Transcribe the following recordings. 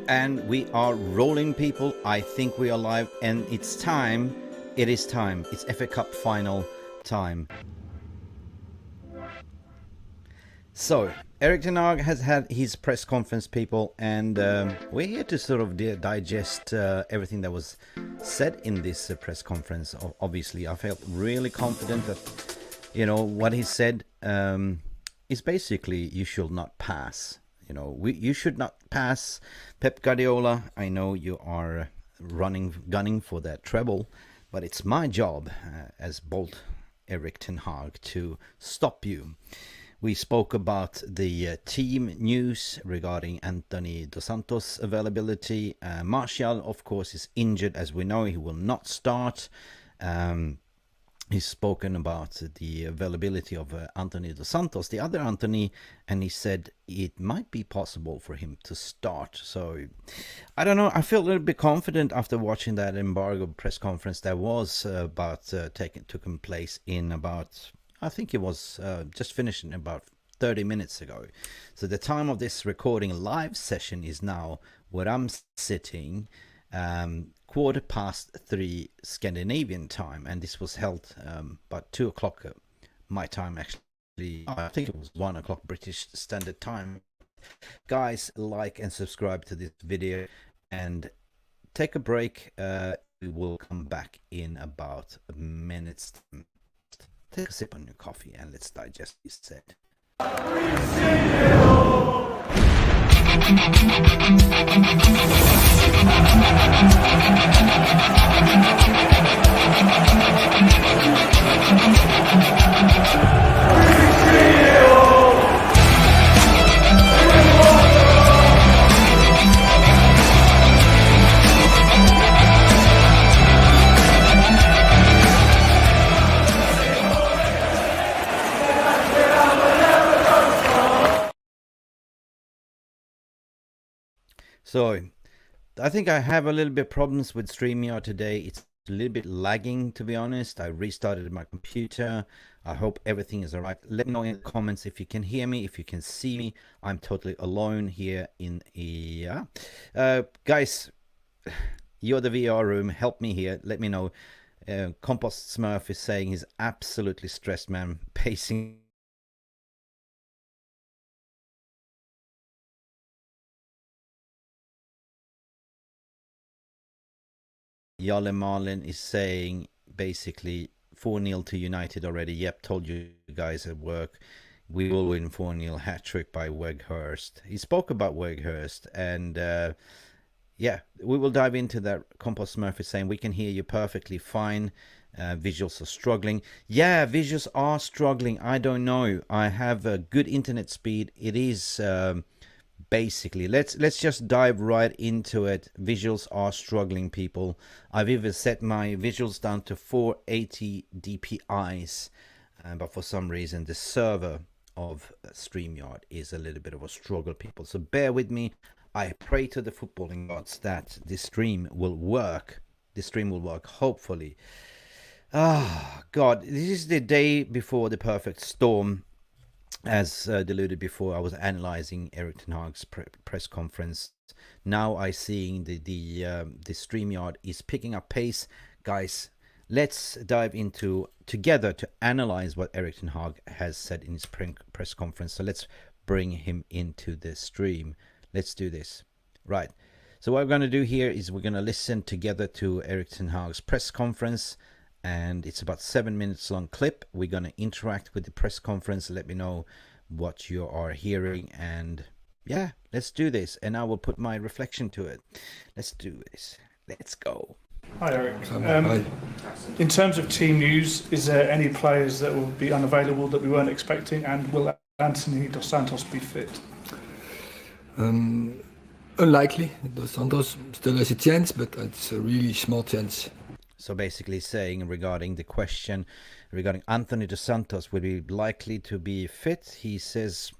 And we are rolling, people. I think we are live, and it's time. It is time. It's FA Cup final time. So, Erik Ten Hag has had his press conference, people, and we're here to sort of digest everything that was said in this press conference. Obviously, I felt really confident that, you know, what he said is basically you should not pass. You know, you should not pass Pep Guardiola. I know you are gunning for that treble, but it's my job as bold Erik Ten Hag to stop you. We spoke about the team news regarding Antony Dos Santos' availability. Martial, of course, is injured, as we know. He will not start. He's spoken about the availability of Antony Dos Santos, the other Antony, and he said it might be possible for him to start. So, I don't know. I feel a little bit confident after watching that embargo press conference that was taking place in about, I think it was just finished in about 30 minutes ago. So the time of this recording live session is now where I'm sitting, 3:15 Scandinavian time, and this was held about 2 o'clock my time, actually. I think it was 1 o'clock British Standard Time. Guys, like and subscribe to this video and take a break. We will come back in about a minute's time. Take a sip on your coffee and let's digest this set. So, I think I have a little bit problems with StreamYard today. It's a little bit lagging, to be honest. I restarted my computer. I hope everything is all right. Let me know in the comments if you can hear me, if you can see me. I'm totally alone here in guys, you're the VR room. Help me here. Let me know. Compost Smurf is saying he's absolutely stressed, man. Pacing. Yale Marlin is saying basically 4-0 to United already. Yep, told you guys at work. We will win 4-0, hat-trick by Hurst. He spoke about Hurst, and yeah, we will dive into that. Compost Smurf is saying we can hear you perfectly fine. Visuals are struggling. Yeah, visuals are struggling. I don't know. I have a good internet speed. It is... basically, let's just dive right into it. Visuals are struggling, people. I've even set my visuals down to 480 dpi's, but for some reason the server of StreamYard is a little bit of a struggle, people, so bear with me. I pray to the footballing gods that this stream will work. Hopefully. God, this is the day before the perfect storm. As alluded before, I was analyzing Erik Ten Hag's press conference. Now I seeing the StreamYard is picking up pace. Guys, let's dive into together to analyze what Erik Ten Hag has said in his press conference. So let's bring him into the stream. Let's do this. Right. So what we're going to do here is we're going to listen together to Erik Ten Hag's press conference. And it's about 7 minutes long clip. We're going to interact with the press conference. Let me know what you are hearing, and yeah, let's do this, and I will put my reflection to it. Let's do this. Let's go. Hi Erik. In terms of team news, is there any players that will be unavailable that we weren't expecting, and will Antony Dos Santos be fit? Unlikely. Dos Santos still has a chance, but it's a really small chance. So basically saying regarding the question regarding Antony Dos Santos, will be likely to be fit, he says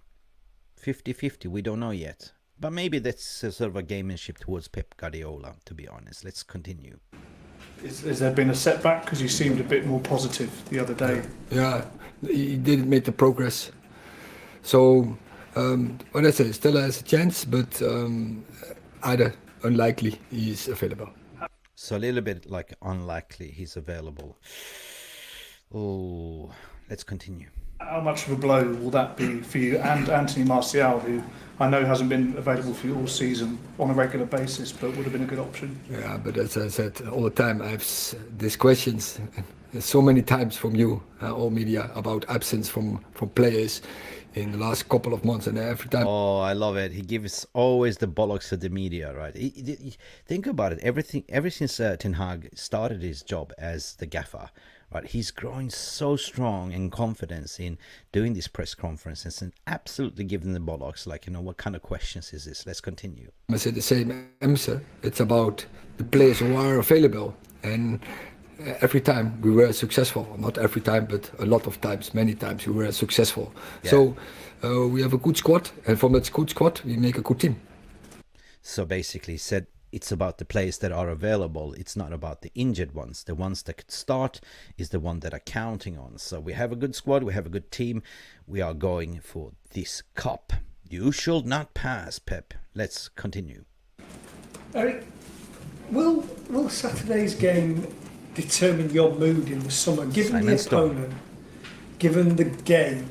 50-50, we don't know yet. But maybe that's a sort of a gamemanship towards Pep Guardiola, to be honest. Let's continue. Has there been a setback? Because you seemed a bit more positive the other day. Yeah, he didn't make the progress. So, what I say, still has a chance, but either unlikely he is available. So a little bit like unlikely he's available. Oh, let's continue. How much of a blow will that be for you and Anthony Martial, who I know hasn't been available for you all season on a regular basis, but would have been a good option? Yeah, but as I said all the time, I've these questions so many times from you, all media, about absence from players in the last couple of months, and every time. Oh, I love it. He gives always the bollocks to the media, right? Think about it. Ever since Ten Hag started his job as the gaffer, right? He's growing so strong in confidence in doing these press conferences and absolutely giving the bollocks. Like, what kind of questions is this? Let's continue. I said the same answer. It's about the players who are available, and every time we were successful. Not every time, but a lot of times, many times we were successful. Yeah. So we have a good squad, and from that good squad we make a good team. So basically said it's about the players that are available. It's not about the injured ones. The ones that could start is the one that are counting on. So we have a good squad, we have a good team. We are going for this cup. You should not pass, Pep. Let's continue. Eric, will Saturday's game determine your mood in the summer, given the opponent, given the game,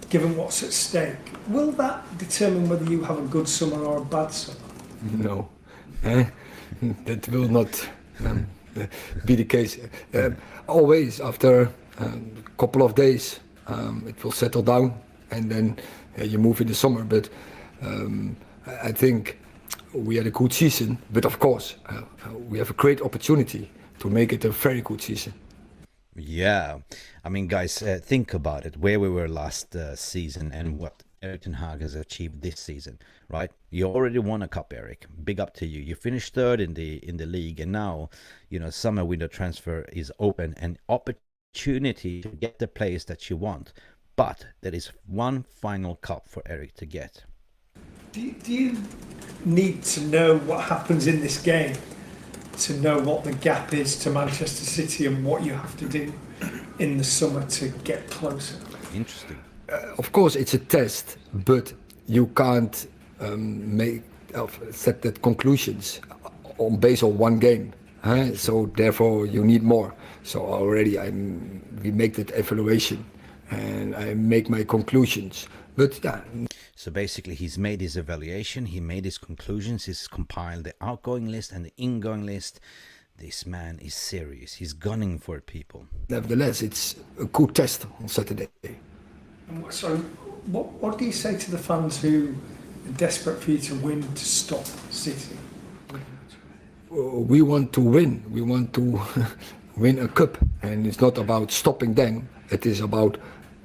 given what's at stake? Will that determine whether you have a good summer or a bad summer? No, that will not be the case. Always after a couple of days, it will settle down, and then you move in the summer. But I think we had a good season, but of course we have a great opportunity to make it a very good season. Yeah, I mean, guys, think about it, where we were last season and what Ten Hag has achieved this season, right? You already won a cup, Eric. Big up to you. You finished third in the league, and now, summer window transfer is open, an opportunity to get the players that you want. But there is one final cup for Eric to get. Do you need to know what happens in this game to know what the gap is to Manchester City and what you have to do in the summer to get closer? Interesting. Of course, it's a test, but you can't set that conclusions based on one game. So therefore, you need more. So already we make that evaluation, and I make my conclusions. But yeah. So basically, he's made his evaluation, he made his conclusions, he's compiled the outgoing list and the ingoing list. This man is serious. He's gunning for people. Nevertheless, it's a good test on Saturday. So, what do you say to the fans who are desperate for you to win to stop City? We want to win. We want to win a cup, and it's not about stopping them. It is about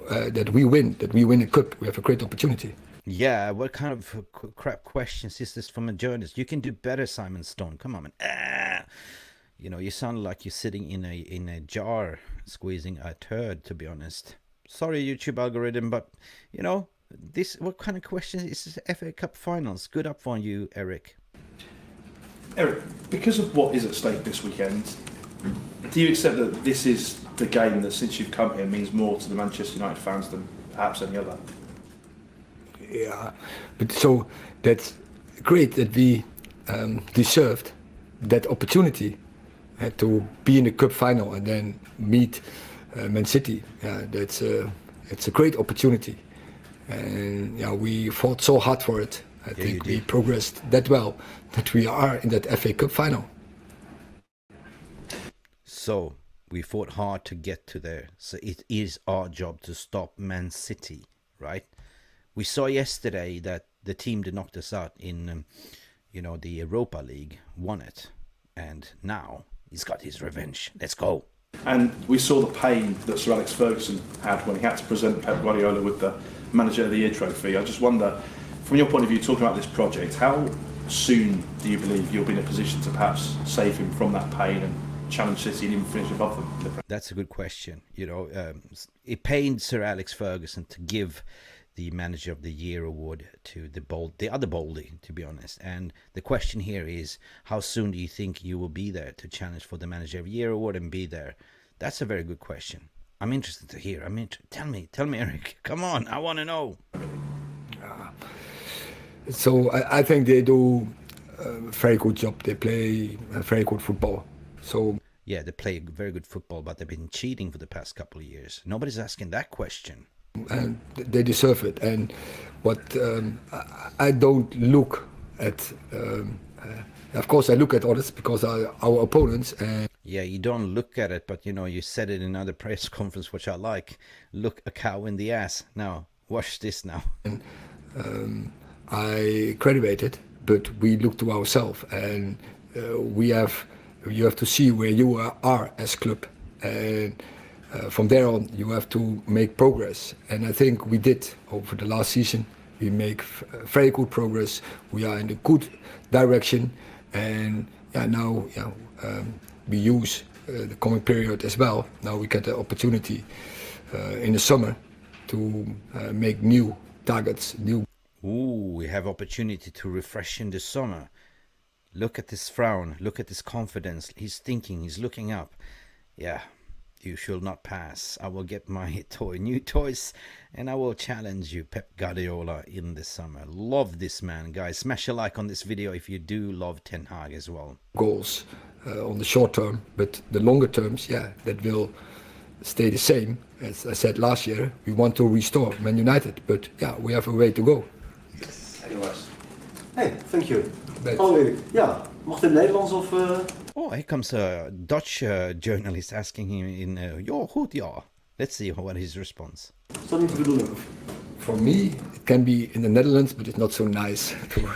that we win a cup. We have a great opportunity. Yeah, what kind of crap questions is this from a journalist? You can do better, Simon Stone. Come on, man. You sound like you're sitting in a jar squeezing a turd, to be honest. Sorry, YouTube algorithm, but what kind of questions is this? FA Cup finals. Good up for you, Eric. Eric, because of what is at stake this weekend, do you accept that this is the game that, since you've come here, means more to the Manchester United fans than perhaps any other? Yeah, but so that's great that we deserved that opportunity to be in the cup final and then meet Man City. Yeah, it's a great opportunity, and yeah, we fought so hard for it. I think we progressed that well that we are in that FA Cup final. So we fought hard to get to there. So it is our job to stop Man City, right? We saw yesterday that the team that knocked us out in, the Europa League won it, and now he's got his revenge. Let's go. And we saw the pain that Sir Alex Ferguson had when he had to present Pep Guardiola with the Manager of the Year trophy. I just wonder, from your point of view, talking about this project, how soon do you believe you'll be in a position to perhaps save him from that pain and challenge City and even finish above them? That's a good question. It pained Sir Alex Ferguson to give the Manager of the Year award to the other Boldy, to be honest. And the question here is, how soon do you think you will be there to challenge for the Manager of the Year award and be there? That's a very good question. I'm interested to hear. Tell me, Eric. Come on, I want to know. So I think they do a very good job. They play very good football. So Yeah, they play very good football, but they've been cheating for the past couple of years. Nobody's asking that question. and they deserve it. And what I don't look at. Of course, I look at others because our opponents. And Yeah, you don't look at it, but you know, you said it in another press conference, which I like. Look a cow in the ass. Now, watch this now. I graduated, but we look to ourselves, and you have to see where you are as club, and from there on you have to make progress. And I think we did over the last season. We make very good progress. We are in a good direction, and now we use the coming period as well. Now we get the opportunity in the summer to make new targets, new. Ooh, we have opportunity to refresh in the summer. Look at this frown. Look at this confidence. He's thinking. He's looking up. Yeah, you shall not pass. I will get my new toys, and I will challenge you, Pep Guardiola, in the summer. Love this man, guys. Smash a like on this video if you do love Ten Hag as well. Goals on the short term, but the longer terms, that will stay the same. As I said last year, we want to restore Man United, but we have a way to go. Hey, thank you. But- Oh, Erik. Ja, mag het in Nederlands of... Oh, here comes a Dutch journalist asking him in ja, goed, ja. Let's see what his response. Is dat niet de bedoeling? For me, it can be in the Netherlands, but it's not so nice to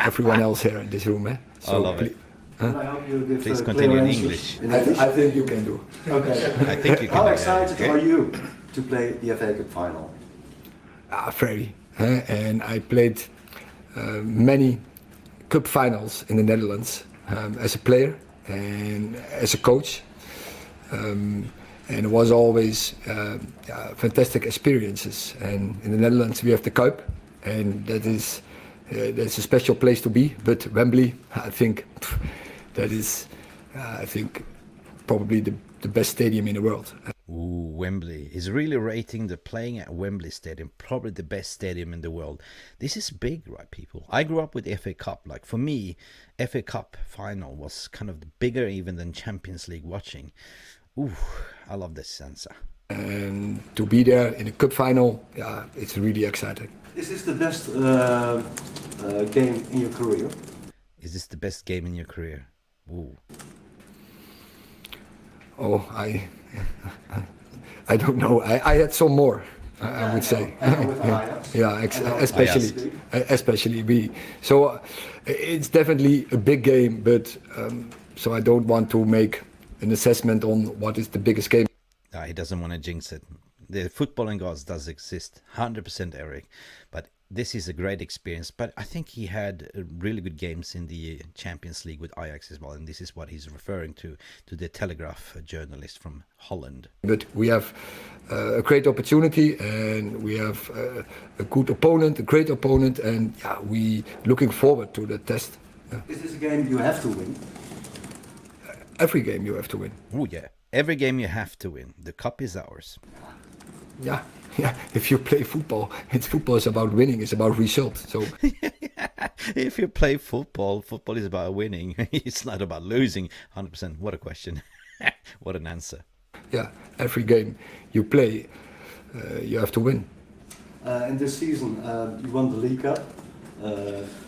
everyone else here in this room. I love it. Can I help you give Please clear continue in answers English. in English? I think you can do. Okay. I think you can How do that, excited okay? are you to play the FA Cup final? Very. And I played many cup finals in the Netherlands as a player and as a coach. And it was always fantastic experiences. And in the Netherlands we have the Cup, and that's a special place to be. But Wembely, I think that is, probably the best stadium in the world. Ooh, Wembley. He's really rating the playing at Wembley Stadium, probably the best stadium in the world. This is big, right, people? I grew up with the FA Cup. Like, for me, FA Cup final was kind of bigger even than Champions League watching. Ooh, I love this answer. And to be there in a cup final, it's really exciting. Is this the best game in your career? Is this the best game in your career? Ooh. Oh, I don't know. I had some more, I would say. With Ajax. Especially we. So it's definitely a big game, but so I don't want to make an assessment on what is the biggest game. He doesn't want to jinx it. The footballing gods does exist, 100%, Eric. But this is a great experience. But I think he had really good games in the Champions League with Ajax as well. And this is what he's referring to the Telegraph journalist from Holland. But we have a great opportunity, and we have a good opponent, a great opponent, and we looking forward to the test. Is this a game you have to win? Every game you have to win. Oh, yeah. Every game you have to win. The cup is ours. Yeah. If you play football, football is about winning. It's about results. So If you play football, football is about winning. It's not about losing. 100%. What a question. What an answer. every game you play, you have to win. In this season, you won the League Cup,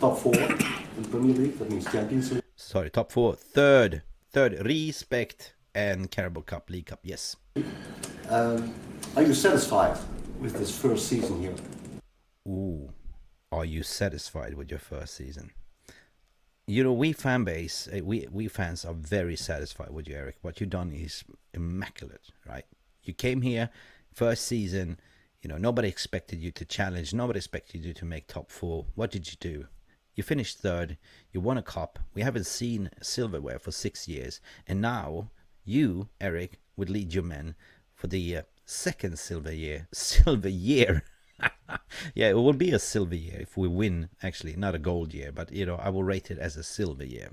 top 4 in the Premier League. That means Champions League. Sorry, top 4. Third. Respect and Carabao Cup, League Cup. Yes. Are you satisfied with this first season here? Ooh, are you satisfied with your first season? You know, we fan base, we fans are very satisfied with you, Eric. What you've done is immaculate, right? You came here, first season, you know, nobody expected you to challenge, nobody expected you to make top 4. What did you do? You finished third, you won a cup. We haven't seen silverware for 6 years. And now, you, Eric, would lead your men for the second silver year. Yeah, it will be a silver year if we win, actually, not a gold year, but, you know, I will rate it as a silver year.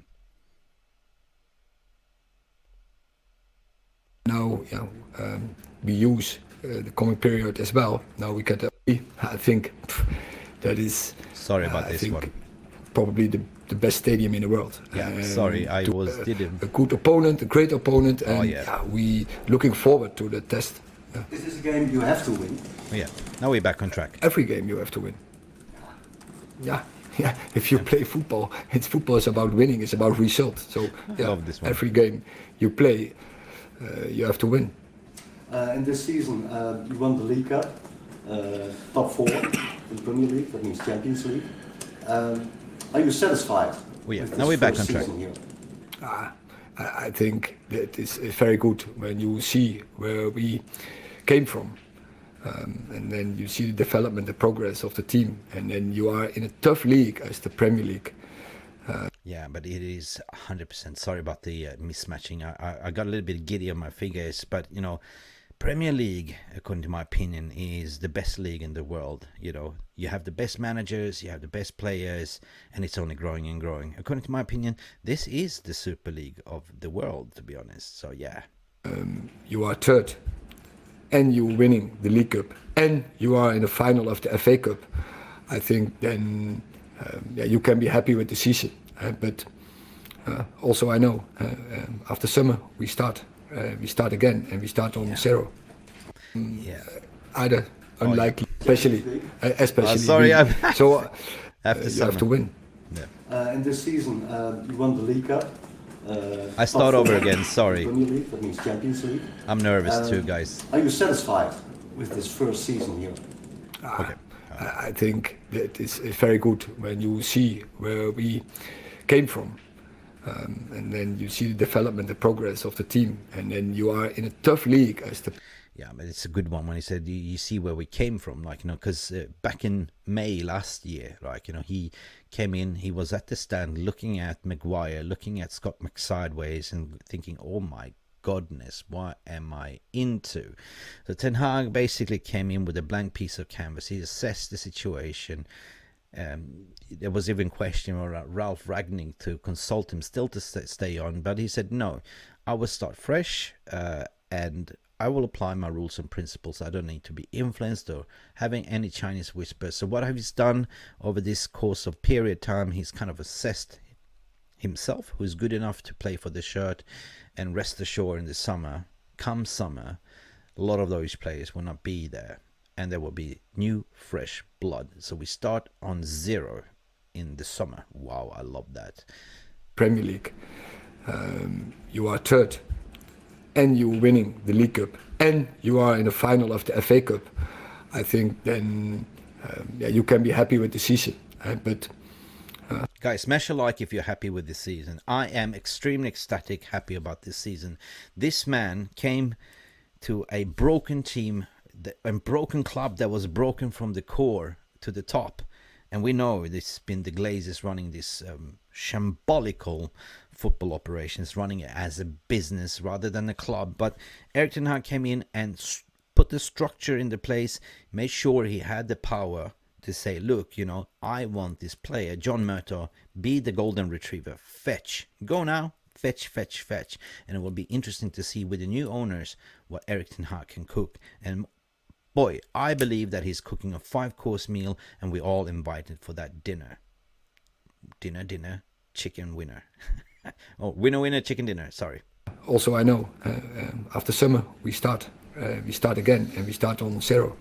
Now, we use the coming period as well. Now we get I think that is... Sorry about this think one. probably the best stadium in the world. Yeah, sorry, I didn't. A good opponent, a great opponent, and yeah. we looking forward to the test. This is a game you have to win. Yeah, now we're back on track. Every game you have to win. Yeah. If you play football, football is about winning. It's about results. So love this one. every game you play, you have to win. In this season, you won the League Cup, top 4 in the Premier League. That means Champions League. Are you satisfied? With now this we're back first on track. season here? I think that it's very good when you see where we came from. And then you see the development, the progress of the team, and then you are in a tough league as the Premier League. Yeah, but it is 100%. Sorry about the mismatching. I got a little bit giddy on my fingers, but you know, Premier League, according to my opinion, is the best league in the world. You know, you have the best managers, you have the best players, and it's only growing and growing. According to my opinion, this is the Super League of the world, to be honest. So yeah. You are third, and you're winning the League Cup, and you are in the final of the FA Cup. I think then you can be happy with the season. But also I know after summer we start again, and we start on zero. Either unlikely, especially. Sorry, so after you summer. have to win. In this season, you won the League Cup. I start top over 4 again, sorry. in the Premier League, that means Champions League. I'm nervous too, guys. Are you satisfied with this first season here? Okay. I think that it's very good when you see where we came from. And then you see the development, the progress of the team, and then you are in a tough league as the. Yeah, but it's a good one when he said you see where we came from, like, you know, because back in May last year, like, you know, he came in, he was at the stand looking at Maguire, looking at Scott McSideways and thinking, oh my goodness, what am I into? So Ten Hag basically came in with a blank piece of canvas. He assessed the situation. There was even question about Ralph Ragnick to consult him still to stay on, but he said, no, I will start fresh and I will apply my rules and principles. I don't need to be influenced or having any Chinese whispers. So what have he's done over this course of period time, he's kind of assessed himself, who's good enough to play for the shirt, and rest assured in the summer, come summer, a lot of those players will not be there. And there will be new, fresh blood. So we start on zero in the summer. Wow, I love that. Premier League. You are third, and you're winning the League Cup, and you are in the final of the FA Cup. I think then you can be happy with the season. But guys, smash a like if you're happy with this season. I am extremely ecstatic, happy about this season. This man came to a broken team, a broken club that was broken from the core to the top, and we know this has been the Glazers running this shambolical football operations, running it as a business rather than a club. But Erik ten Hag came in and put the structure into place, made sure he had the power to say, look, you know, I want this player, John Murtaugh, be the golden retriever, fetch, go now, fetch, fetch, fetch. And it will be interesting to see with the new owners what Erik ten Hag can cook. And boy, I believe that he's cooking a 5-course meal, and we're all invited for that dinner. Dinner, chicken winner. Oh, winner, chicken dinner, sorry. also I know after summer we start again, and we start on zero.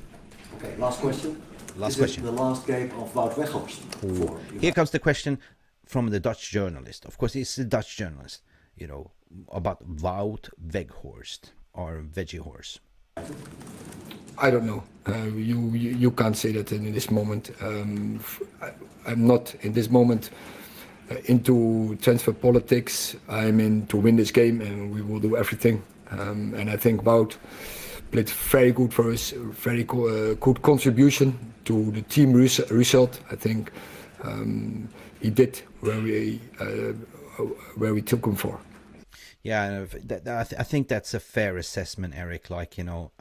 Okay, last question. Last Is question. It the last game of Wout Weghorst? For Here comes the question from the Dutch journalist. Of course, it's a Dutch journalist, you know, about Wout Weghorst or Veggie Horse. I don't know. You can't say that in this moment. I'm not in this moment into transfer politics. I'm in to win this game, and we will do everything. And I think Wout played very good for us, very good contribution to the team result. I think he did where we took him for. Yeah, I think that's a fair assessment, Eric. Like, you know,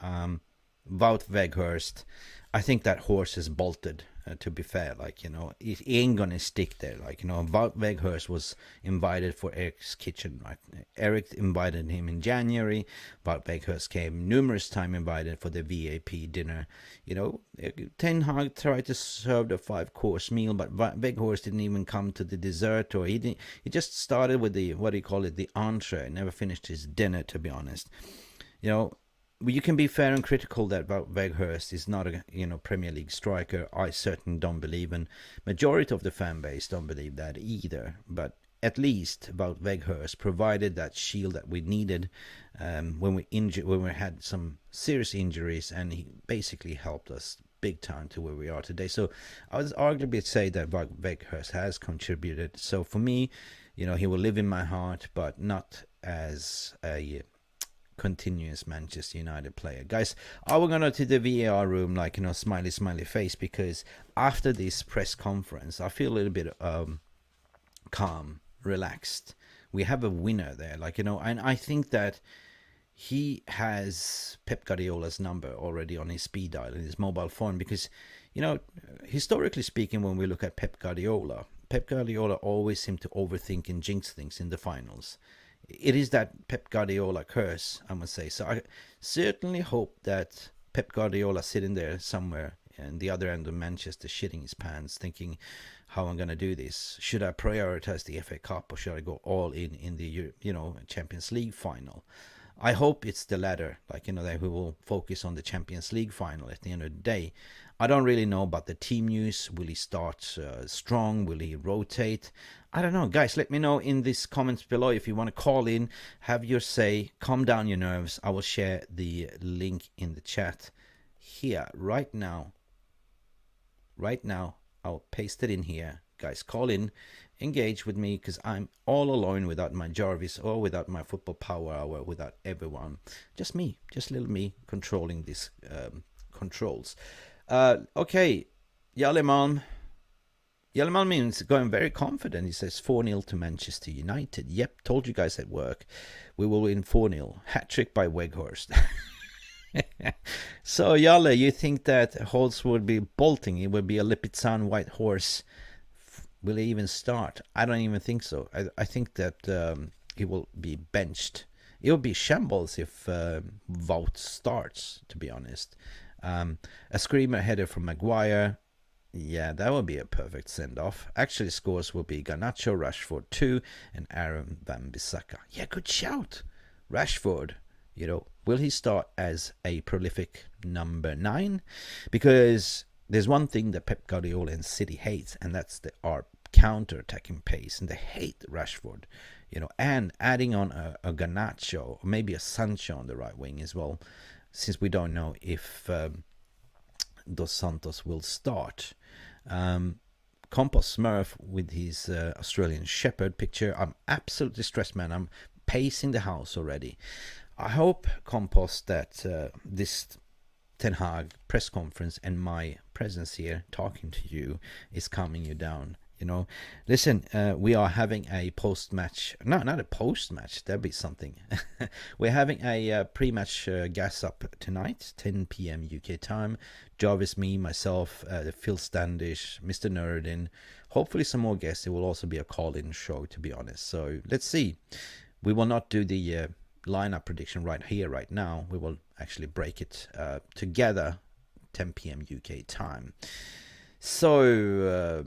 Wout Weghorst, I think that horse is bolted. to be fair, like, you know, it ain't gonna stick there. Like, you know, Wout Weghorst was invited for Eric's kitchen. Right? Eric invited him in January. Wout Weghorst came numerous times, invited for the VAP dinner. You know, Ten Hag tried to serve the 5-course meal, but Weghorst didn't even come to the dessert, or he just started with the, what do you call it, the entree, never finished his dinner, to be honest. You know, you can be fair and critical that Weghorst is not a, you know, Premier League striker. I certainly don't believe, and majority of the fan base don't believe that either. But at least Wout Weghorst provided that shield that we needed when we had some serious injuries, and he basically helped us big time to where we are today. So I would arguably say that Wout Weghorst has contributed. So for me, you know, he will live in my heart, but not as a continuous Manchester United player. Guys, I will go to the VAR room, like, you know, smiley face, because after this press conference I feel a little bit calm, relaxed. We have a winner there, like, you know, and I think that he has Pep Guardiola's number already on his speed dial in his mobile phone, because, you know, historically speaking, when we look at Pep Guardiola always seemed to overthink and jinx things in the finals. It is that Pep Guardiola curse, I must say. So I certainly hope that Pep Guardiola sitting there somewhere in the other end of Manchester, shitting his pants, thinking, how I'm going to do this. Should I prioritize the FA Cup, or should I go all in the, you know, Champions League final? I hope it's the latter, like, you know, that we will focus on the Champions League final at the end of the day. I don't really know about the team news. Will he start strong? Will he rotate? I don't know. Guys, let me know in these comments below if you want to call in, have your say, calm down your nerves. I will share the link in the chat here right now. Right now, I'll paste it in here. Guys, call in, engage with me, because I'm all alone without my Jarvis, or without my football power hour, without everyone. Just me, just little me controlling these controls. Okay, Jalleman means going very confident. He says 4-0 to Manchester United. Yep, told you guys at work. We will win 4-0. Hat-trick by Weghorst. So, Jalle, you think that Holtz would be bolting? It would be a Lipizan white horse. Will he even start? I don't even think so. I think that he will be benched. It would be shambles if Wout starts, to be honest. A screamer header from Maguire. Yeah, that would be a perfect send-off. Actually, scores will be Garnacho, Rashford 2, and Aaron Wan-Bissaka. Yeah, good shout. Rashford, you know, will he start as a prolific number 9? Because there's one thing that Pep Guardiola and City hates, and that's our counter-attacking pace, and they hate Rashford, you know, and adding on a Garnacho, or maybe a Sancho on the right wing as well, since we don't know if Dos Santos will start. Compost Smurf with his Australian Shepherd picture. I'm absolutely stressed, man. I'm pacing the house already. I hope, Compost, that this Ten Hag press conference and my presence here talking to you is calming you down. You know, listen, we are having a post-match, no, not a post-match, that'd be something. We're having a pre-match gas up tonight, 10 p.m. UK time. Jarvis, me, myself, Phil Standish, Mr. Nerdin, hopefully some more guests. It will also be a call-in show, to be honest. So let's see. We will not do the lineup prediction right here, right now. We will actually break it together, 10 p.m. UK time. So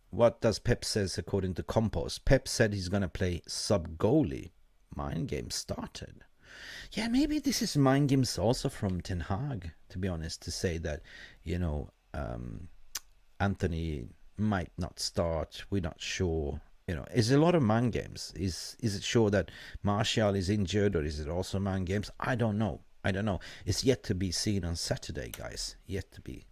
what does Pep says according to Compost? Pep said he's going to play sub-goalie. Mind game started. Yeah, maybe this is mind games also from Ten Hag, to be honest, to say that, you know, Antony might not start. We're not sure. You know, is a lot of mind games. Is it sure that Martial is injured, or is it also mind games? I don't know. It's yet to be seen on Saturday, guys. Yet to be.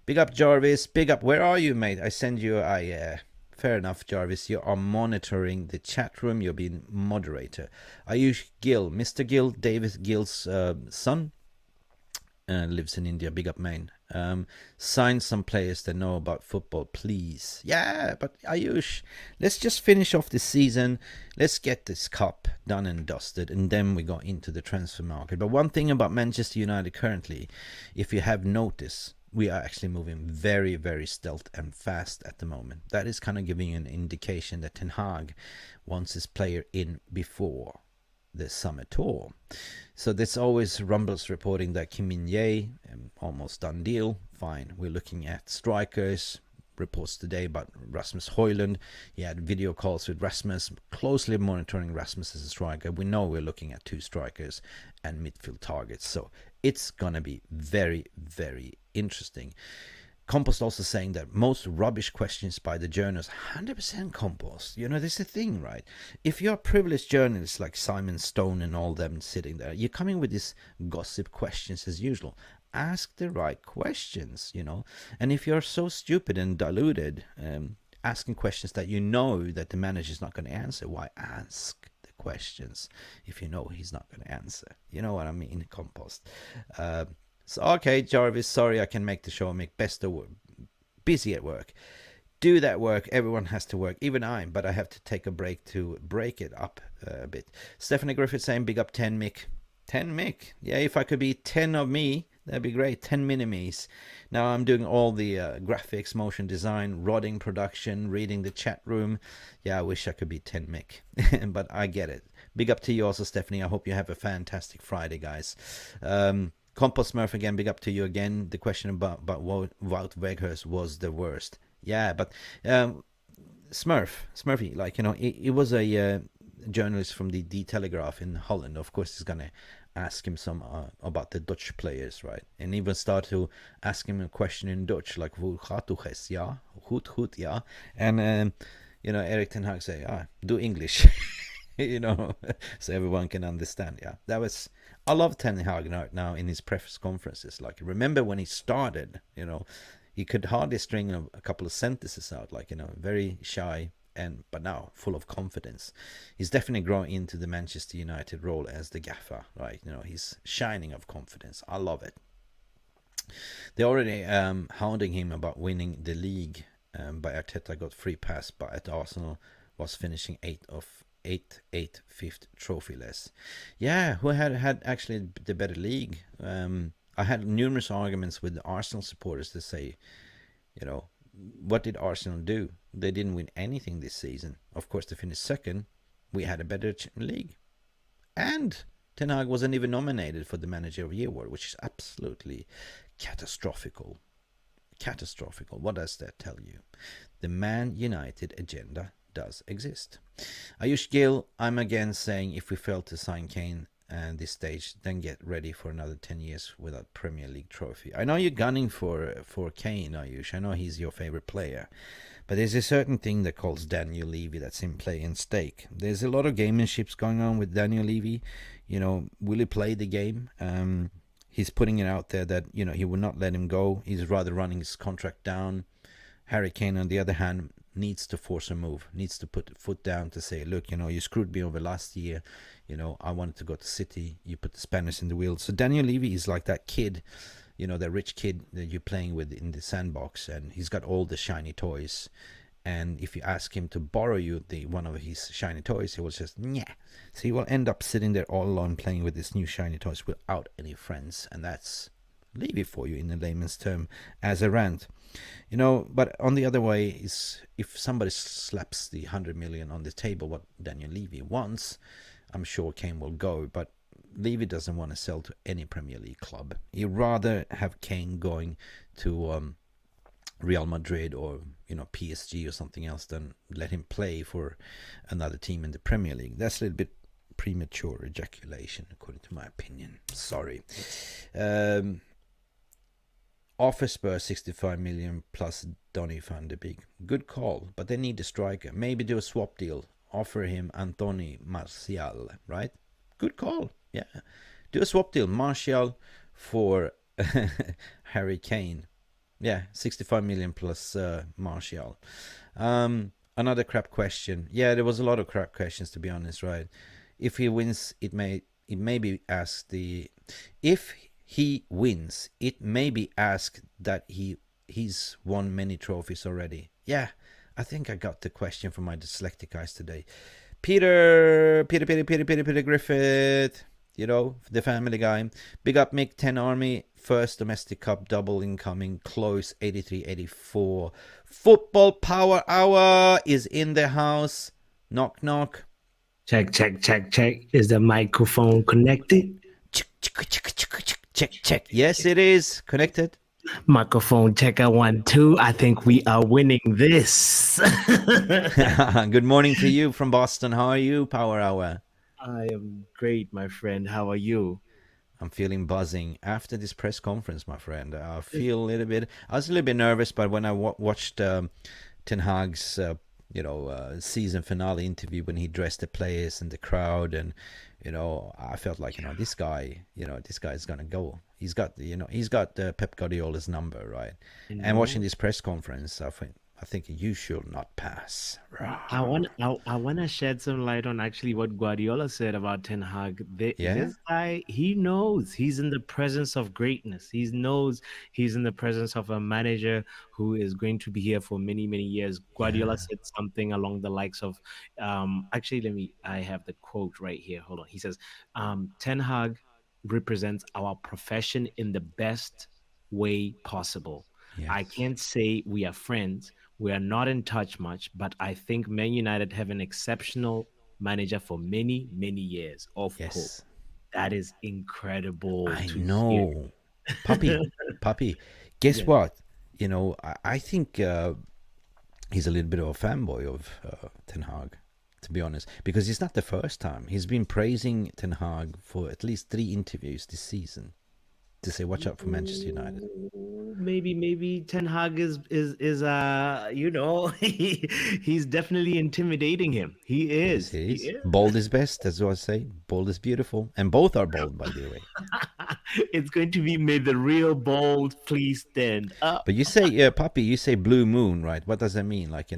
Big up, Jarvis. Big up. Where are you, mate? I send you a... fair enough, Jarvis. You are monitoring the chat room. You're being moderator. Ayush Gill. Mr. Gill, David Gill's son. Lives in India. Big up, man. Sign some players that know about football, please. Yeah, but Ayush, let's just finish off this season. Let's get this cup done and dusted, and then we go into the transfer market. But one thing about Manchester United currently, if you have noticed, we are actually moving very, very stealth and fast at the moment. That is kind of giving you an indication that Ten Hag wants his player in before the summer tour. So there's always rumbles reporting that Kim Min-jae, almost done deal. Fine, we're looking at strikers. Reports today about Rasmus Hoyland. He had video calls with Rasmus, closely monitoring Rasmus as a striker. We know we're looking at 2 strikers and midfield targets. So it's going to be very, very interesting. Compost also saying that most rubbish questions by the journalists, 100% Compost. You know, this is a thing, right? If you're a privileged journalist like Simon Stone and all them sitting there, you're coming with these gossip questions as usual. Ask the right questions, you know. And if you're so stupid and diluted, asking questions that you know that the manager is not going to answer, why ask the questions if you know he's not going to answer? You know what I mean, Compost. So, okay, Jarvis, sorry I can make the show, make best of work. Busy at work. Do that work. Everyone has to work, even I, but I have to take a break to break it up a bit. Stephanie Griffith saying, big up 10 Mick. 10 Mick. Yeah, if I could be 10 of me, that'd be great. 10 mini-me's. Now I'm doing all the graphics, motion design, rodding production, reading the chat room. Yeah, I wish I could be 10 Mick, but I get it. Big up to you also, Stephanie. I hope you have a fantastic Friday, guys. Compost Smurf again, big up to you again. The question about Wout Weghorst was the worst. Yeah, but Smurfy, like, you know, it was a journalist from the Telegraph in Holland. Of course, he's going to ask him some about the Dutch players, right? And even start to ask him a question in Dutch, like, hoe gaat het, ja? Goed, ja. And, you know, Erik Ten Hag say, do English. You know, so everyone can understand. Yeah, that was, I love Ten Hag now in his press conferences. Like, remember when he started, you know, he could hardly string a couple of sentences out, like, you know, very shy, but now full of confidence. He's definitely growing into the Manchester United role as the gaffer, right? You know, he's shining of confidence. I love it. They're already hounding him about winning the league. By Arteta got free pass, but at Arsenal was finishing 5th trophy less. Yeah, who had actually the better league? I had numerous arguments with the Arsenal supporters to say, you know, what did Arsenal do? They didn't win anything this season. Of course, they finished second. We had a better league. And Ten Hag wasn't even nominated for the Manager of the Year award, which is absolutely catastrophical. Catastrophical. What does that tell you? The Man United agenda does exist. Ayush Gill, I'm again saying if we fail to sign Kane at this stage, then get ready for another 10 years without Premier League trophy. I know you're gunning for Kane, Ayush. I know he's your favorite player. But there's a certain thing that calls Daniel Levy that's in play and stake. There's a lot of gameships going on with Daniel Levy. You know, will he play the game? He's putting it out there that, you know, he will not let him go. He's rather running his contract down. Harry Kane, on the other hand, needs to force a move, needs to put the foot down to say, look, you know, you screwed me over last year. You know, I wanted to go to City. You put the Spanish in the wheel. So Daniel Levy is like that kid, you know, that rich kid that you're playing with in the sandbox, and he's got all the shiny toys. And if you ask him to borrow you one of his shiny toys, he will just, yeah. So he will end up sitting there all alone playing with his new shiny toys without any friends. And that's Levy for you in a layman's term as a rant. You know, but on the other way is if somebody slaps the 100 million on the table, what Daniel Levy wants, I'm sure Kane will go. But Levy doesn't want to sell to any Premier League club. He'd rather have Kane going to Real Madrid or, you know, PSG or something else than let him play for another team in the Premier League. That's a little bit premature ejaculation, according to my opinion. Sorry. Offer Spurs 65 million plus Donny van de Beek. Good call, but they need a striker. Maybe do a swap deal. Offer him Antony Martial, right? Good call. Yeah. Do a swap deal. Martial for Harry Kane. Yeah, 65 million plus Martial. Another crap question. Yeah, there was a lot of crap questions, to be honest, right? If he wins, it may be asked if he wins, it may be asked that he's won many trophies already. Yeah, I think I got the question from my dyslexic guys today. Peter Griffith, you know, the family guy. Big up Mick, 10 Army, First domestic cup double incoming, close 83-84. Football Power Hour is in the house. Knock, knock. Check, check, check, check. Is the microphone connected? Check, check. Yes, it is connected. Microphone checker 1, 2. I think we are winning this. Good morning to you from Boston. How are you, Power Hour? I am great, my friend. How are you? I'm feeling buzzing after this press conference, my friend. I feel a little bit. I was a little bit nervous, but when I watched Ten Hag's, season finale interview when he dressed the players and the crowd, and I felt like this guy is gonna go. He's got Pep Guardiola's number, right? And watching this press conference, I think you should not pass. I want to shed some light on actually what Guardiola said about Ten Hag. This guy, he knows he's in the presence of greatness. He knows he's in the presence of a manager who is going to be here for many, many years. Guardiola said something along the likes of, I have the quote right here. Hold on. He says, Ten Hag represents our profession in the best way possible. Yes. I can't say we are friends. We are not in touch much, but I think Man United have an exceptional manager for many, many years. Of course. That is incredible. I know. Puppy. Guess what? I think he's a little bit of a fanboy of Ten Hag, to be honest, because it's not the first time. He's been praising Ten Hag for at least 3 interviews this season to say, watch out for Manchester United. Maybe Ten Hag is he's definitely intimidating him. He is. Yes, he is. Bold is best, as I say. Bold is beautiful, and both are bold, by the way. It's going to be made the real bold. Please stand up. But you say, Puppy, you say blue moon, right? What does that mean? Like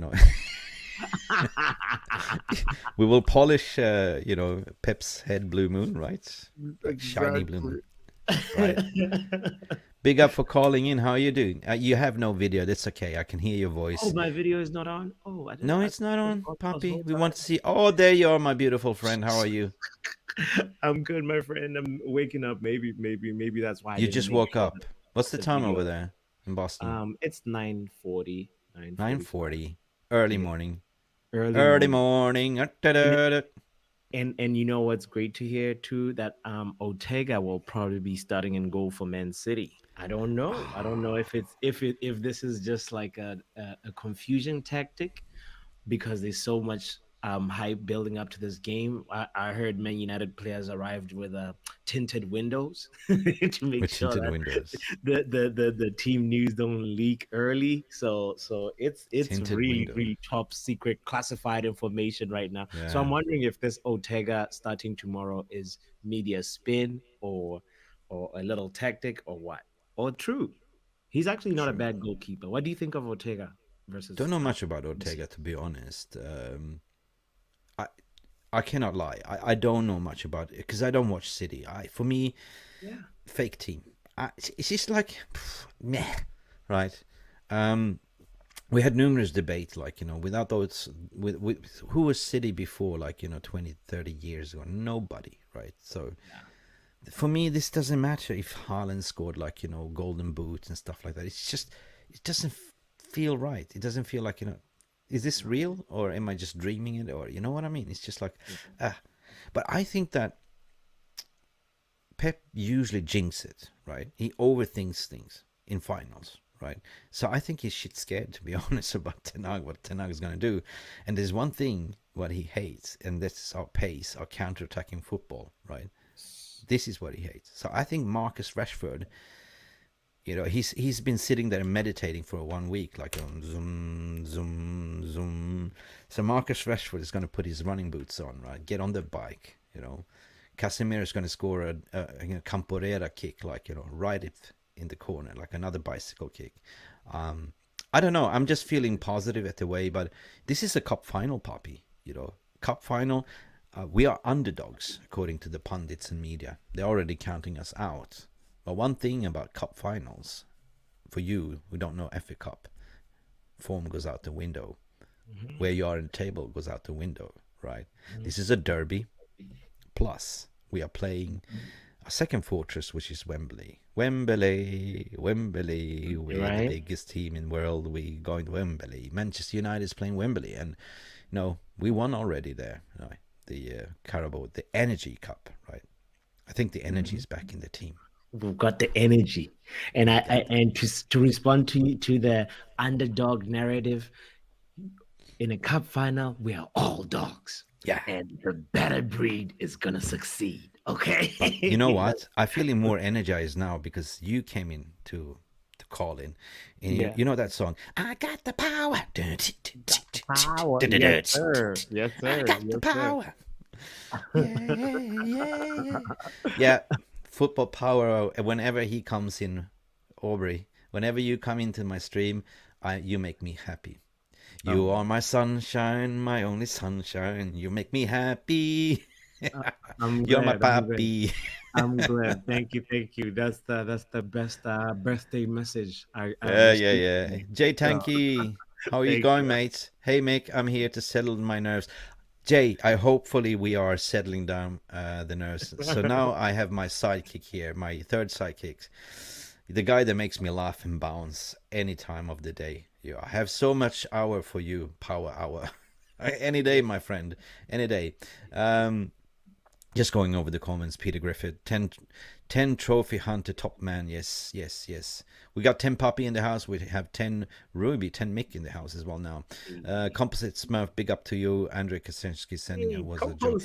we will polish, Pep's head blue moon, right? Like shiny blue moon. Right. Big up for calling in. How are you doing? You have no video. That's okay. I can hear your voice. Oh, my video is not on? Oh, I didn't. No, it's not on, Puppy. We want to see. Oh, there you are, my beautiful friend. How are you? I'm good, my friend. I'm waking up. Maybe that's why. You just woke up. What's the time over there in Boston? It's 9:40. 9:40. Early morning. Early morning. And you know what's great to hear too, that Ortega will probably be starting in goal for Man City. I don't know if this is just like a confusion tactic, because there's so much hype building up to this game. I heard Man United players arrived with tinted windows to make sure that the team news don't leak early. So it's really top secret classified information right now. Yeah. So I'm wondering if this Ortega starting tomorrow is media spin or a little tactic or what, or true. He's actually not a bad goalkeeper. What do you think of Ortega versus? Don't know much about Ortega, to be honest. I cannot lie. I don't know much about it because I don't watch City. For me, fake team. It's just like, meh, right? We had numerous debates, without those, with who was City before, 20, 30 years ago? Nobody, right? So for me, this doesn't matter if Haaland scored, golden boots and stuff like that. It's just, it doesn't feel right. It doesn't feel like, is this real, or am I just dreaming it, or you know what I mean? It's just like, But I think that Pep usually jinxes it, right? He overthinks things in finals, right? So I think he's shit scared, to be honest, about Ten Hag, what Ten Hag is going to do. And there's one thing what he hates, and that's our pace, our counter-attacking football, right? This is what he hates. So I think Marcus Rashford, he's been sitting there and meditating for 1 week, zoom, zoom, zoom. So Marcus Rashford is going to put his running boots on, right? Get on the bike, Casemiro is going to score a Camporera kick, right it in the corner, like another bicycle kick. I don't know. I'm just feeling positive at the way, but this is a cup final, Poppy. Cup final. We are underdogs, according to the pundits and media. They're already counting us out. But one thing about cup finals, for you who don't know FA Cup, form goes out the window. Mm-hmm. Where you are in the table goes out the window, right? Mm-hmm. This is a derby. Plus, we are playing a second fortress, which is Wembley. Wembley, Wembley. We're the Right? biggest team in the world. We going to Wembley. Manchester United is playing Wembley, and we won already there. Right? The Carabao, the Energy Cup, right? I think the energy is back in the team. We've got the energy, and and to respond to the underdog narrative, in a cup final, we are all dogs. Yeah. And the better breed is gonna succeed. Okay. But you know what? I'm feeling more energized now because you came in to call in. And Yeah. you know that song? I got the power. Power. Yes, sir. Yes, sir. I got the power. Yeah. Yeah. Football power. Whenever he comes in, Aubrey, whenever you come into my stream, you make me happy. You are my sunshine, my only sunshine. You make me happy. You're my papi. I'm glad. Thank you. That's the best birthday message. Yeah. Jay Tanky, how are you Thank going, you. mate? Hey, Mick, I'm here to settle my nerves. Jay, hopefully we are settling down the nerves. So now I have my sidekick here, my third sidekick, the guy that makes me laugh and bounce any time of the day. Yeah, I have so much hour for you, power hour. Any day, my friend, any day. Just going over the comments, Peter Griffith, 10 trophy hunter top man. Yes. We got 10 Puppy in the house. We have 10 Ruby, 10 Mick in the house as well now. Composite Smurf, big up to you. Andrei Kaczynski sending it was a joke.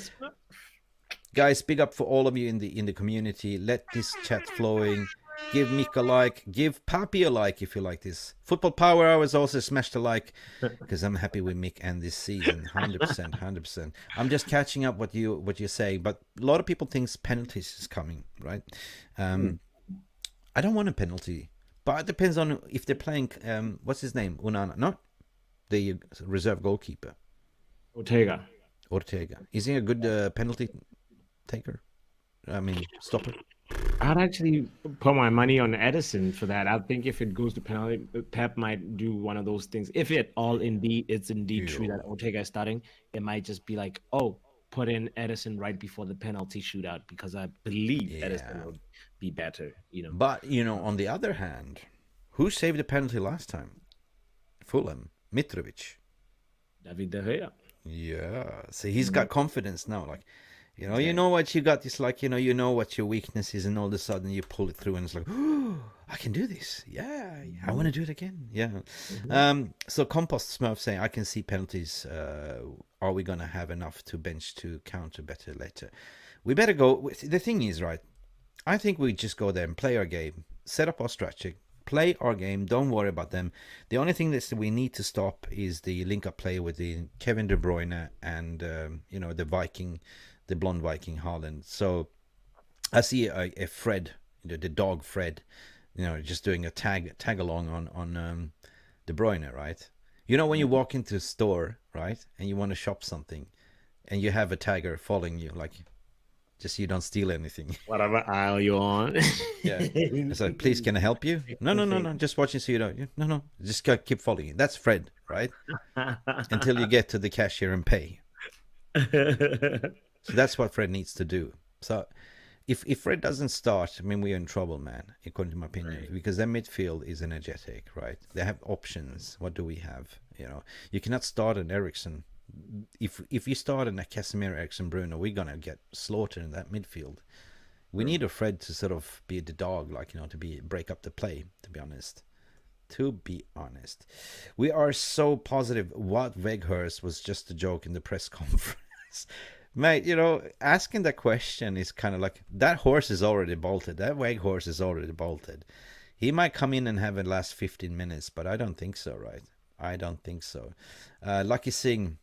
Guys, big up for all of you in the community. Let this chat flowing. Give Mick a like. Give Papi a like if you like this. Football Power Hours also smash the like because I'm happy with Mick and this season. 100%. I'm just catching up what you're saying, but a lot of people think penalties is coming, right? I don't want a penalty, but it depends on if they're playing. What's his name? Unana, not the reserve goalkeeper. Ortega. Is he a good penalty taker? I mean, stopper. I'd actually put my money on Edison for that. I think if it goes to penalty, Pep might do one of those things. If it's indeed true that Ortega is starting, it might just be like, put in Edison right before the penalty shootout because I believe Edison would be better. But on the other hand, who saved the penalty last time? Fulham, Mitrovic. David De Gea. Yeah, so he's got confidence now. Like, you know what you got. It's like you know what your weakness is, and all of a sudden you pull it through, and it's like, oh, I can do this. Yeah, I want to do it again. Yeah. So Compost Smurf saying, I can see penalties. Are we gonna have enough to bench to counter better later? We better go. The thing is, right? I think we just go there and play our game, set up our strategy, play our game. Don't worry about them. The only thing that we need to stop is the link-up play with the Kevin De Bruyne and the Viking. The blonde Viking Haaland. So I see a Fred, the dog Fred, just doing a tag along on De Bruyne, right? When you walk into a store, right, and you want to shop something, and you have a tagger following you, like, just so you don't steal anything. Whatever aisle you're on. Yeah. It's like, please, can I help you? No. Just watching so you don't. No. Just keep following you. That's Fred, right? Until you get to the cashier and pay. So that's what Fred needs to do. So if Fred doesn't start, I mean, we're in trouble, man, according to my opinion, because their midfield is energetic, right? They have options. What do we have? You cannot start an Ericsson. If you start an Casemiro, Ericsson, Bruno, we're going to get slaughtered in that midfield. We need a Fred to sort of be the dog, like, to break up the play, to be honest. We are so positive what Weghorst was just a joke in the press conference. Mate, asking that question is kind of like, that horse is already bolted. That Weghorst is already bolted. He might come in and have the last 15 minutes, but I don't think so, right? I don't think so. Lucky Singh,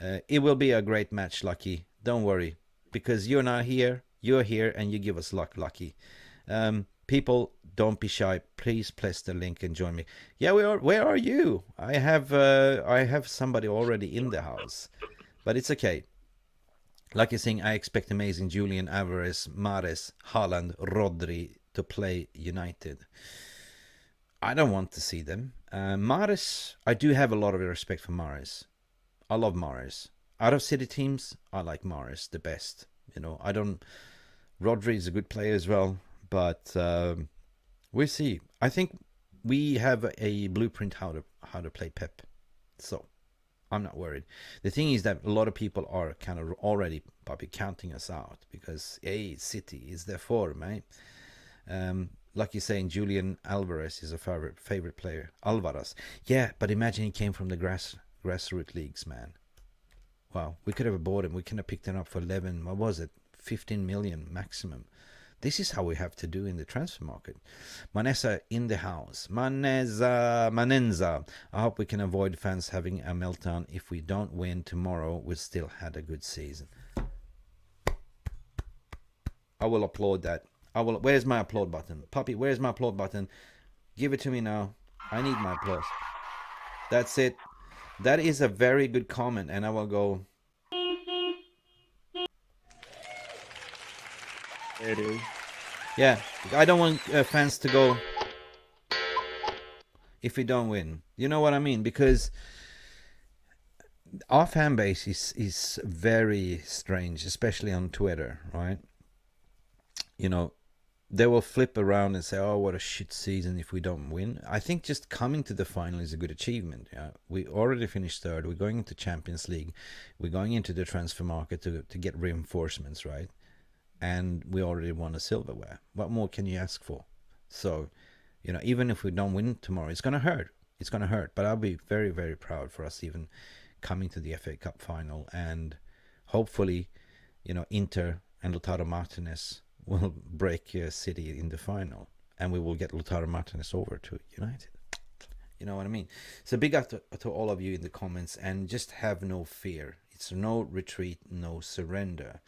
it will be a great match, Lucky. Don't worry, because you're not here. You're here, and you give us luck, Lucky. People, don't be shy. Please press the link and join me. Yeah, we are. Where are you? I have somebody already in the house, but it's okay. Lucky saying, I expect amazing Julian Alvarez, Mahrez, Haaland, Rodri to play United. I don't want to see them. Mahrez, I do have a lot of respect for Mahrez. I love Mahrez. Out of City teams, I like Mahrez the best. Rodri is a good player as well, but we'll see. I think we have a blueprint how to play Pep, so I'm not worried. The thing is that a lot of people are kind of already probably counting us out because City is their form, right? Like you're saying, Julian Alvarez is a favorite player. Alvarez, yeah, but imagine he came from the grassroots leagues, man. Wow, we could have bought him. We could have picked him up for 11. What was it? 15 million maximum. This is how we have to do in the transfer market. Manessa in the house. Manenza. I hope we can avoid fans having a meltdown. If we don't win tomorrow, we still had a good season. I will applaud that. Where's my applaud button? Puppy, where's my applaud button? Give it to me now. I need my applause. That's it. That is a very good comment, and I will go. There it is. Yeah, I don't want fans to go if we don't win. You know what I mean? Because our fan base is very strange, especially on Twitter, right? You know, they will flip around and say, oh, what a shit season if we don't win. I think just coming to the final is a good achievement. Yeah? We already finished third. We're going into Champions League. We're going into the transfer market to get reinforcements, right? And we already won a silverware. What more can you ask for? So, you know, even if we don't win tomorrow, it's going to hurt. It's going to hurt. But I'll be very, very proud for us even coming to the FA Cup final. And hopefully, you know, Inter and Lautaro Martinez will break City in the final. And we will get Lautaro Martinez over to United. You know what I mean? So big up to all of you in the comments. And just have no fear. It's no retreat, no surrender.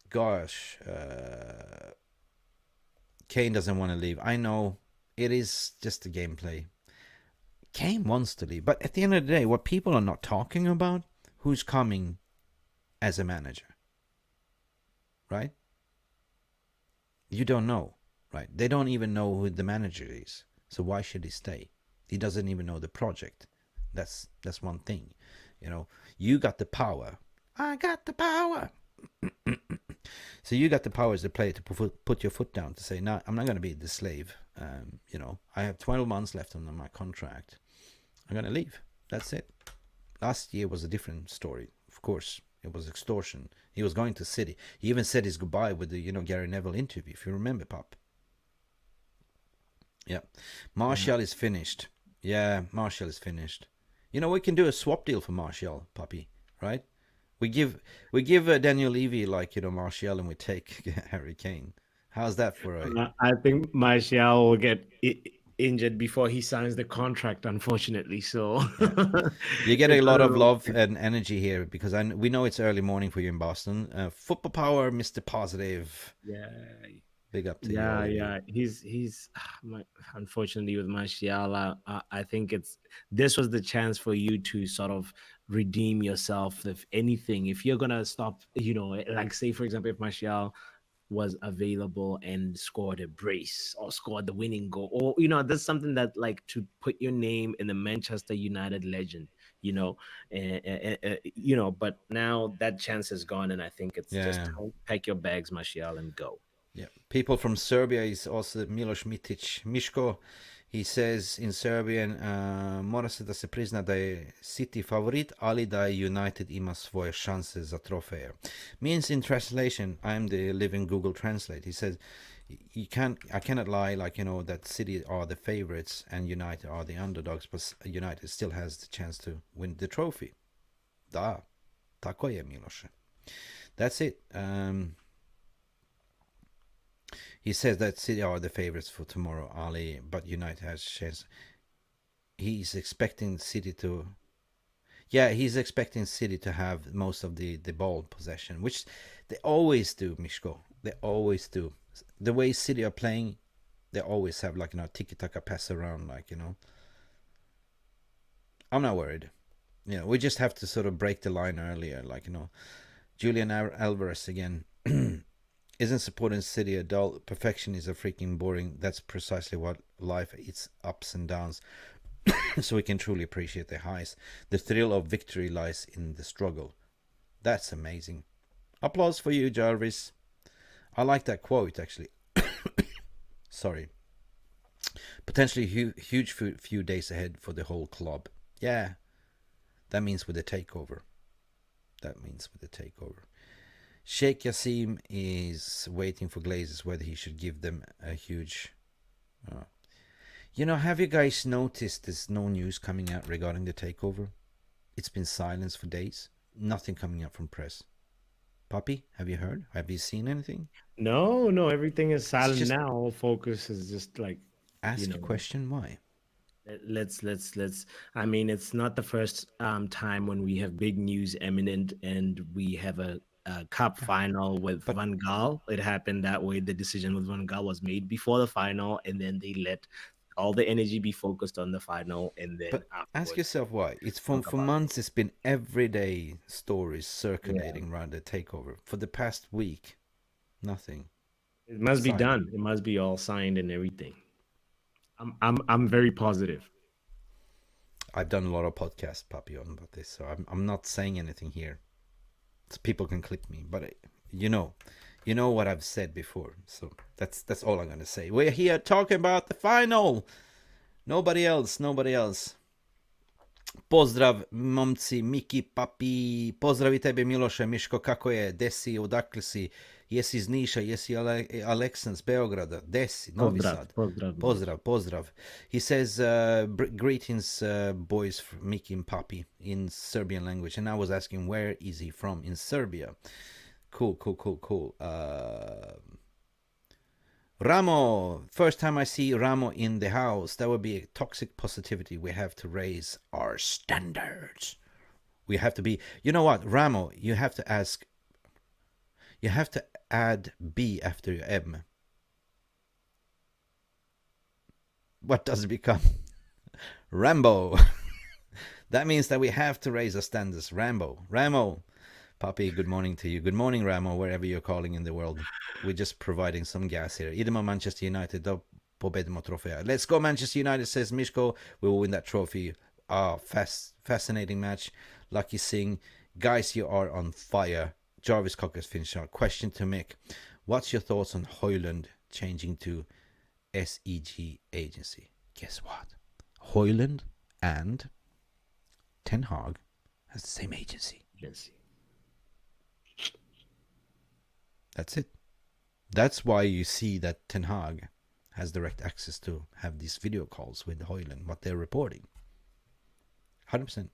Gosh, Kane doesn't want to leave. I know it is just a gameplay. Kane wants to leave, but at the end of the day, what people are not talking about, who's coming as a manager, right? You don't know, right? They don't even know who the manager is, so why should he stay? He doesn't even know the project. That's one thing, you know. You got the power. I got the power. So you got the power as a player to put your foot down to say, no, I'm not going to be the slave. You know, I have 12 months left on my contract. I'm going to leave. That's it. Last year was a different story. Of course, it was extortion. He was going to City. He even said his goodbye with the, you know, Gary Neville interview, if you remember, Pop. Yeah. Martial is finished. Yeah, Martial is finished. You know, we can do a swap deal for Martial, Puppy, right? We give Daniel Levy, like, you know, Martial, and we take Harry Kane. How's that for a... I think Martial will get injured before he signs the contract, unfortunately. So you get a lot of love and energy here because we know it's early morning for you in Boston. Football power, Mr. Positive. Yeah. Big up to you. Yeah. He's unfortunately with Martial. I think this was the chance for you to sort of redeem yourself. If anything, if you're gonna stop, you know, like say for example, if Martial was available and scored a brace or scored the winning goal, or you know, that's something that like to put your name in the Manchester United legend, you know, you know. But now that chance is gone, and I think it's just pack your bags, Martial, and go. Yeah, people from Serbia is also Miloš Mitic. Miško, he says in Serbian, mora se da se prizna da je City favorit, ali da je United ima svoje šanse za trofeje. Means in translation, I'm the living Google Translate. He says, I cannot lie, like, you know, that City are the favorites and United are the underdogs, but United still has the chance to win the trophy. Da, tako je, Miloše. That's it. He says that City are the favorites for tomorrow, Ali, but United has a chance. He's expecting City to... Yeah, he's expecting City to have most of the ball possession, which they always do, Mishko. They always do. The way City are playing, they always have, like, you know, tiki-taka pass around, like, you know. I'm not worried. You know, we just have to sort of break the line earlier, like, you know. Julian Alvarez again. Isn't supporting City a dull? Perfection is a freaking boring. That's precisely what life is, ups and downs. So we can truly appreciate the highs. The thrill of victory lies in the struggle. That's amazing. Applause for you, Jarvis. I like that quote actually. Sorry. Potentially huge few days ahead for the whole club. Yeah, that means with the takeover. That means with the takeover. Sheikh Yassim is waiting for Glazers whether he should give them a huge... have you guys noticed there's no news coming out regarding the takeover? It's been silence for days. Nothing coming out from press. Poppy, have you heard? Have you seen anything? No, everything is silent just- now. All focus is just like Ask a question, why? let's I mean, it's not the first time when we have big news imminent and we have a cup final with Van Gaal. It happened that way. The decision with Van Gaal was made before the final, and then they let all the energy be focused on the final, and then But ask afterwards- yourself why. It's for months. It's been everyday stories circulating around the takeover. For the past week, nothing. it must be Signed. done. It must be all signed and everything. I'm very positive. I've done a lot of podcasts, Papi, on about this, so I'm not saying anything here. So people can clip me, but you know what I've said before. So that's all I'm gonna say. We're here talking about the final. Nobody else. Pozdrav, momci, Miki, Papi. Pozdrav i tebe, Miloše, Miško, kako je? Desi, odakle si? Jesi iz Niša, jesi Aleksans, Beograda, Desi, Novi Sad. Pozdrav. He says, greetings, boys, from Mickey and Papi, in Serbian language. And I was asking, where is he from? In Serbia. Cool. Ramo, first time I see Ramo in the house. That would be a toxic positivity. We have to raise our standards. We have to be, you know what, Ramo, you have to add B after your M. What does it become? Rambo. That means that we have to raise our standards. Ramo. Papi, good morning to you. Good morning, Ramo, wherever you're calling in the world. We're just providing some gas here. Idemo Manchester United, do pobedimo trofeja. Let's go, Manchester United, says Mishko. We will win that trophy. Fascinating match. Lucky Singh. Guys, you are on fire. Jarvis Cocker has finished out. Question to Mick. What's your thoughts on Hoyland changing to SEG agency? Guess what? Hoyland and Ten Hag has the same agency. Yes. That's it. That's why you see that Ten Hag has direct access to have these video calls with Hoyland, what they're reporting. 100%.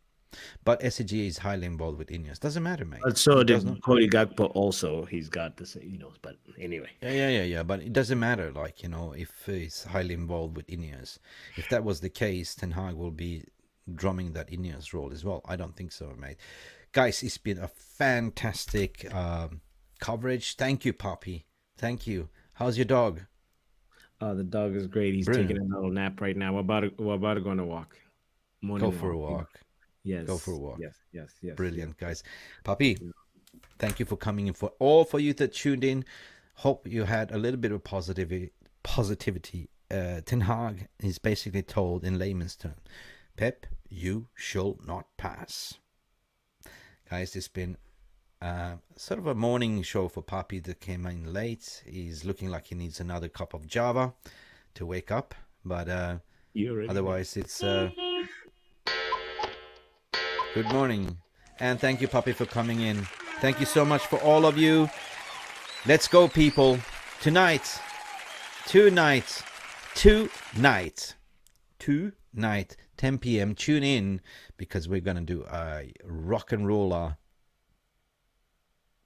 But SEG is highly involved with Ineos. Doesn't matter, mate. But so It did does not- Cody Gakpo also. He's got the same, but anyway. Yeah. But it doesn't matter, if he's highly involved with Ineos. If that was the case, Ten Hag will be drumming that Ineos role as well. I don't think so, mate. Guys, it's been a fantastic coverage. Thank you, Poppy. Thank you. How's your dog? The dog is great. He's Brilliant. taking a little nap right now. We're about to go on a walk. Morning Go for a walk. Yes. Go for a walk. Yes. Brilliant, guys. Poppy, thank you for coming in. For all for you that tuned in, hope you had a little bit of positivity. Ten Hag is basically told in layman's terms, Pep, you shall not pass. Guys, it's been sort of a morning show for Papi that came in late. He's looking like he needs another cup of Java to wake up. But otherwise, it's... Good morning. And thank you, Papi, for coming in. Thank you so much for all of you. Let's go, people. Tonight, 10 p.m. Tune in because we're going to do a rock and roller.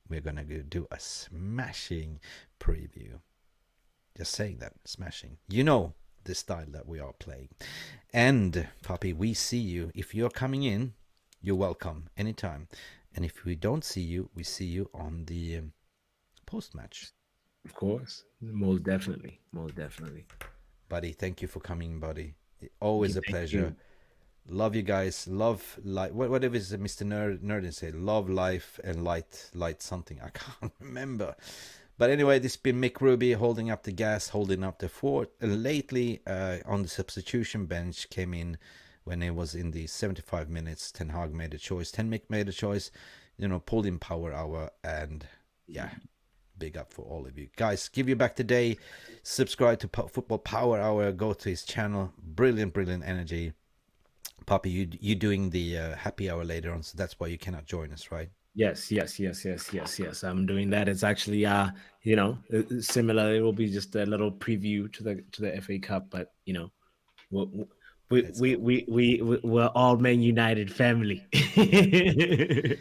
We're going to do a smashing preview. Just saying that, smashing. You know the style that we are playing. And, Papi, we see you. If you're coming in, you're welcome anytime. And if we don't see you, we see you on the post-match. Of course. Most definitely. Buddy, thank you for coming, buddy. Always a pleasure. Love you guys. Love life. Whatever is Mr. Nerd say. Love life and light something. I can't remember. But anyway, this has been Mick Ruby holding up the gas, holding up the fort. Lately, on the substitution bench, came in when it was in the 75 minutes. Ten Hag made a choice. Mick made a choice. Pulled in power hour, and yeah, Big up for all of you guys. Give you back today. Subscribe to Football Power Hour. Go to his channel. Brilliant energy. Poppy, you doing the happy hour later on, so that's why you cannot join us, right? Yes. I'm doing that. It's actually, similar. It will be just a little preview to the FA Cup, but we're all Man United family. The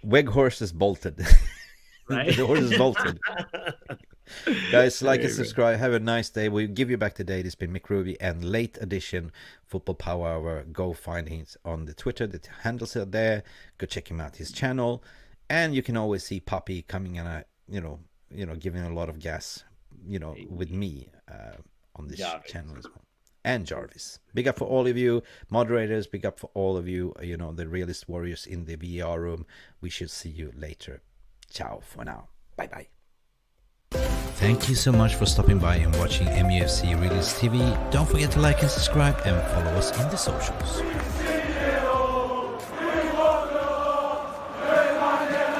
Weghorst is bolted. Right? The horse is bolted. Guys, like and subscribe. Have a nice day. We'll give you back today. This has been Mick Ruby and late edition Football Power Hour. Go find him on the Twitter. The handles are there. Go check him out, his channel. And you can always see Poppy coming in, giving a lot of gas, with me on this channel as well. And Jarvis. Big up for all of you moderators. Big up for all of you, the realist warriors in the VR room. We shall see you later. Ciao for now. Bye-bye. Thank you so much for stopping by and watching MUFC Realist TV. Don't forget to like and subscribe and follow us on the socials.